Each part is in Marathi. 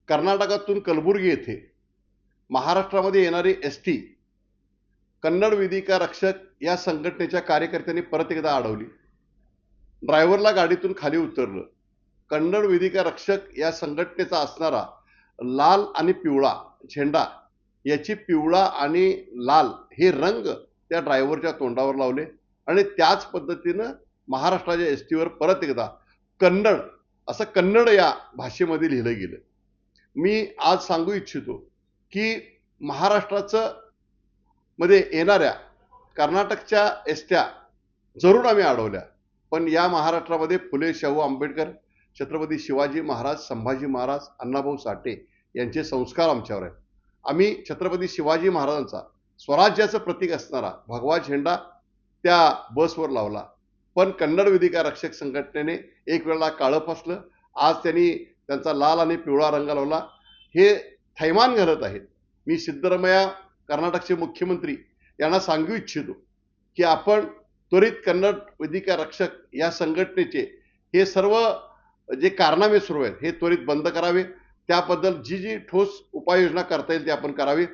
कर्नाटकातून कलबुर्गी येथे महाराष्ट्रामध्ये येणारी एसटी कन्नड वेदिका रक्षक या संघटनेच्या कार्यकर्त्यांनी परत एकदा अडवली. ड्रायव्हरला गाडीतून खाली उतरलं. कन्नड वेदिका रक्षक या संघटनेचा असणारा लाल आणि पिवळा झेंडा याची पिवळा आणि लाल हे रंग त्या ड्रायव्हरच्या तोंडावर लावले आणि त्याच पद्धतीनं महाराष्ट्राच्या एसटीवर परत एकदा कन्नड असं कन्नड या भाषेमध्ये लिहिलं गेलं. मी आज सांगू इच्छितो की महाराष्ट्राचं मध्ये येणाऱ्या कर्नाटकच्या एसट्या जरूर आम्ही अडवल्या, पण या महाराष्ट्रामध्ये फुले शाहू आंबेडकर, छत्रपती शिवाजी महाराज, संभाजी महाराज, अण्णाभाऊ साठे यांचे संस्कार आमच्यावर आहेत. आम्ही छत्रपती शिवाजी महाराजांचा स्वराज्याचं प्रतीक असणारा भगवा झेंडा त्या बसवर लावला, पण कन्नड वेदिका रक्षक संघटनेने एक वेळेला काळं फासलं. आज त्यांनी त्यांचा लाल आणि पिवळा रंग लावला. हे थैमान घालत आहेत. मी सिद्धरामय्या कर्नाटकचे मुख्यमंत्री यांना सांगू इच्छितो की आपण त्वरित कन्नड वेदिका रक्षक या संघटनेचे हे सर्व जे कारनामे सुरू आहेत हे त्वरित बंद करावे. त्याबद्दल जी ठोस उपाययोजना करता येईल ते आपण करावी.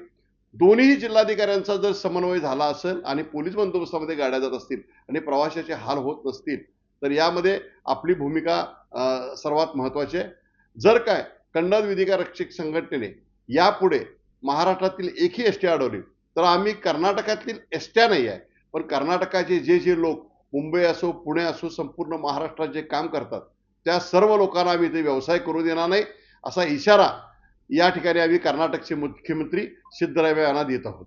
दोन्ही जिल्हाधिकाऱ्यांचा जर समन्वय झाला असेल आणि पोलीस बंदोबस्तामध्ये गाड्या जात असतील आणि प्रवाशाचे हाल होत नसतील तर यामध्ये आपली भूमिका सर्वात महत्वाची आहे. जर काय कन्नड वेदिका रक्षक संघटनेने यापुढे महाराष्ट्रातील एकही एसटी अडवली तर आम्ही कर्नाटकातील एसट्या नाही आहे, पण कर्नाटकाचे जे लोक मुंबई असो, पुणे असो, संपूर्ण महाराष्ट्रात जे काम करतात त्या सर्व लोकांना आम्ही इथे व्यवसाय करू देणार नाही असा इशारा या ठिकाणी आम्ही कर्नाटकचे मुख्यमंत्री सिद्धरामय्या यांना देत आहोत.